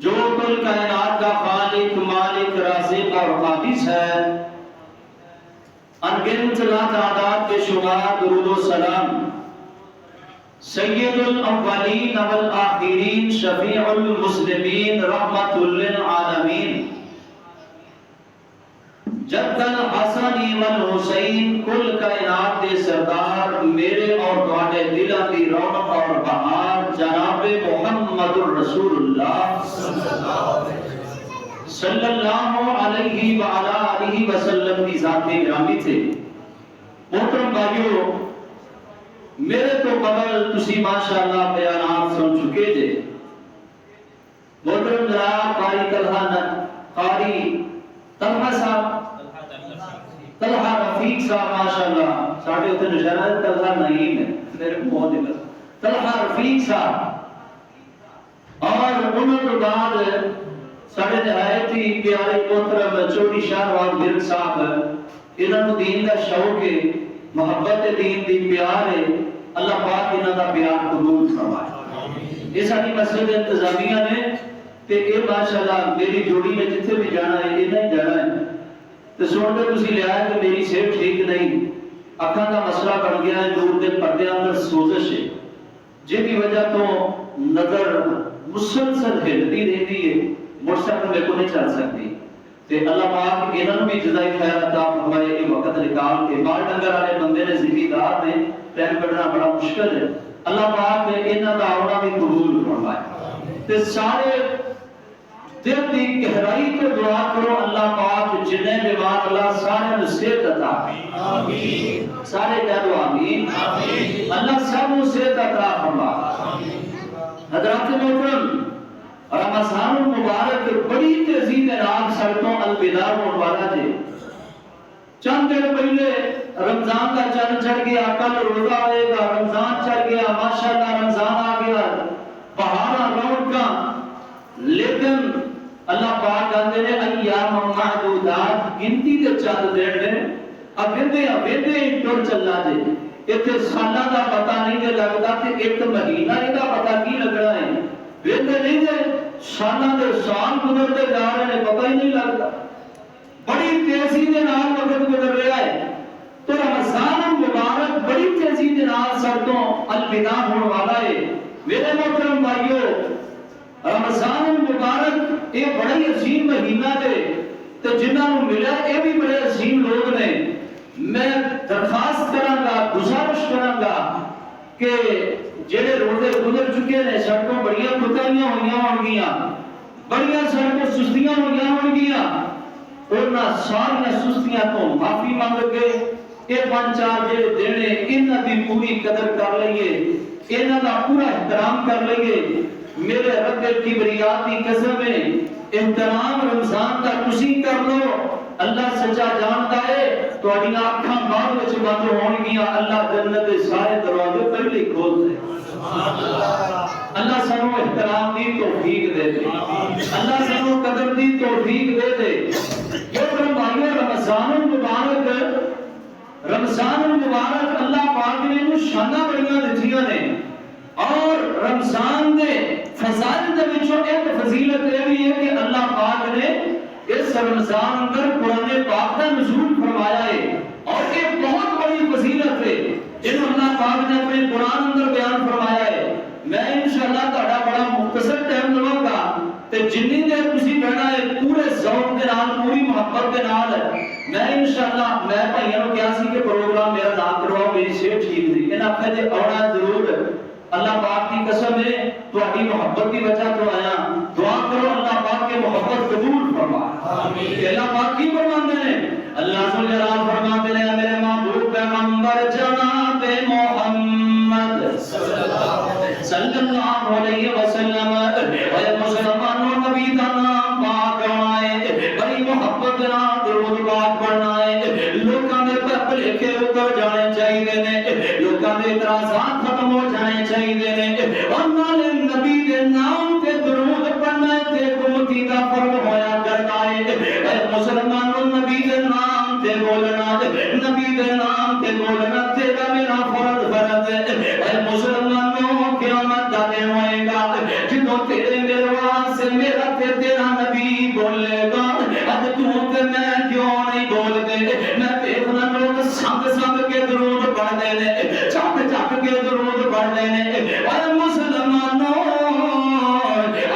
جو کل کائنات کا خالق مالک رازق اور قابض ہے، انگنت لاتعداد کے شمار درود و سلام سید الاولین والآخرین شفیع المسلمین رحمت للعالمین جد الحسن والحسین کل کائنات کے سردار میرے اور تواڈے دلاں دی رونق اور بہار جناب محمد الرسول اللہ صلی اللہ علیہ وآلہ آلہ وسلم کی ذات گرامی تھے۔ محترم بھائیو، میرے تو قبل تسی ماشاءاللہ بیانات سن چکے تھے۔ محترم جناب قاری طلحہ صاحب طلحہ رفیق صاحب ماشاءاللہ ساڑھے اتنے نشانہ ہے، طلحہ نعیم ہے میرے بہت دل طلحہ رفیق صاحب، اور انہوں نے بعد ساڑھے نہایت ہی پیارے محترم چوڑی شاہ وان گرد صاحب، انہوں نے دین کا شوق ہے، محبت دین دی پیار ہے، اللہ پاک انہوں کا پیار قبول فرمائے۔ اس آنی مسجد انتظامیہ نے کہ اے ماشاءاللہ میری جوڑی میں جتنے بھی جانا ہے یہ نہیں جانا ہے تو سنتے تسی لے آئے کہ میری صحت ٹھیک نہیں، اکھاں کا مسئلہ بڑھ گیا ہے، نور دے پردے اندر سوزش ہے جن کی وجہ تو نظر مسلسل ہلتی رہتی ہے، مرسل میں کو نہیں چل سکتی تے اللہ پاک انہوں بھی جزائی خیر عطا فرمائے۔ یہ وقت نکال کے بال ڈنگر والے بندے نے ذمہ دار نے ٹائم کڈنا بڑا مشکل ہے، اللہ پاک انہاں دا آنا بھی قبول فرمائے تے سارے دل دی گہرائی تو دعا کرو اللہ پاک جنہیں بیمار اللہ سارے نو صحت عطا آمین، سارے کہہ دو آمین، اللہ سب نو صحت عطا فرمائے۔ حضرات محترم، رمضان المبارک بڑی تیزی دے نال سڑکوں الوداع ہونے والا جے۔ چند دن پہلے رمضان کا چند چڑھ گیا، کل روزہ آئے گا، رمضان چڑھ گیا، ماشاءاللہ رمضان آ گیا، بہارا رونقاں، لیکن اللہ پاک کہتے ہیں ایام معدودات، گنتی دے چند دن نے اب ویندے ہی ٹر چلنا دے، اتنے سالہ دا پتہ نہیں دے لگتا تے ایک مہینہ دا پتہ کی لگنا ہے، ویندے نہیں دے سالہ دے سال گزرتے جا رہے ہیں پتہ ہی نہیں لگتا، بڑی تیزی دے نال وقت گزر رہا ہے۔ تو رمضان مبارک بڑی تیزی دے نال سڑکوں الوداع ہونے والا ہے۔ میرے محترم بھائیو، رمضان المبارک یہ بڑا ہی عظیم مہینہ ہے تو جنہاں نوں ملا یہ بھی بڑے عظیم لوگ نے۔ میں درخواست کراں گا، گزارش کراں گا کہ جڑے روزے گزر چکے نے، سڑکوں بڑیاں کوتاہیاں ہوئیاں ہون گیاں، بڑیاں سڑکوں سستیاں ہوئیاں ہون گیاں، انہاں ساریاں سستیاں تو معافی مانگ کے یہ 5-4 جڑے دن نے انہاں دی پوری قدر کر لئیے، انہاں دا پورا احترام کر لئیے۔ میرے رب کی بریات کی قسم ہے، احترام رمضان کا تسی کر لو، اللہ سچا جانتا ہے تو اڈیاں آنکھاں بعد وچ بند ہون گیاں، اللہ جنت دے سارے دروازے پہلے کھول دے۔ اللہ سانو احترام دی توفیق دے دے، اللہ سانو قدر دی توفیق دے دے۔ یہ بھائیو، رمضان المبارک اللہ پاک نے انہوں شانہ بڑیاں دتیاں نے، اور رمضان دے فضائل دے وچوں ایک فضیلت یہ بھی ہے کہ اللہ پاک نے اس رمضان اندر قرآن پاک کا نزول فرمایا ہے اور یہ بہت بڑی فضیلت ہے جن اللہ پاک نے اپنے قرآن اندر بیان فرمایا ہے. میں انشاءاللہ تہاڈا بڑا مختصر ٹائم لواں گا تے جنی دیر تسی بہنا ہے پورے ذوق دے نال پوری محبت دے نال میں انشاءاللہ میں بھائیاں نوں کہا سی کہ پروگرام میرا نہ کرواؤ میری صحت ٹھیک نہیں انہاں آکھیا جے آਉਣਾ ضرور اللہ پاک کی قسم ہے تہاڈی محبت دی وجہ تو آیا دعا کرو اللہ پاک کے محبت قبول فرمائے آمین. اللہ پاک کی فرماندے نے اللہ ذو جلال فرماتے ہیں میرے محبوب پیغمبر جناب محمد صلی اللہ علیہ وسلم اے مسلمانوں نبی دا نام پاک آئے بڑی محبت نال درود پاک پڑھنا ہے لوکاں دے بھلے اتر جانے چاہیے نے لوکاں دے اعتراضات ختم ہو جانے چاہیے نے اور نال نبی دے نام تے درود پڑھنا تے امتی دا فرض ہویا کرتا ہے. اے مسلمانوں نبی دے نام تے بولنا نبی دے نام تے بولنا تیرا میرا فرض ہے. اے مسلمانوں قیامت دا دن ہوئے گا جدوں تیرے میرے واسطے میرا تے تیرا نبی بولے گا اج تو تے میں کیوں نہیں بولتے میں دیکھنا لوگ سنگ سنگ کے درود پڑھتے ہیں چک چک کے درود پڑھتے ہیں. اے مسلمانوں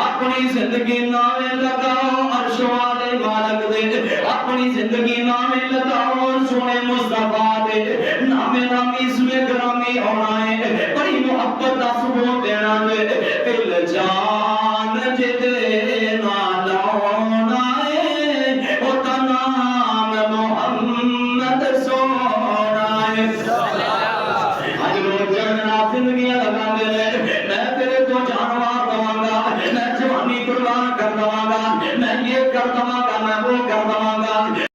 اپنی زندگی نامے لگاؤ عرش والے مالک دے اپنی زندگی نامے لگاؤ سونے مصطفیٰ دے نامے نامی اس میں گرامی ہونا ہے بڑی محبت دا ثبوت دینا ہے دل جان جدے نالاؤنا ہے او تا نام محمد سونا ہے. آج لوگ جنات زندگیاں لگا دے میں تیرے تو جانوار دواں گا میں جوانی قربان کر دواں گا میں یہ کر دواں گا میں وہ کر دواں گا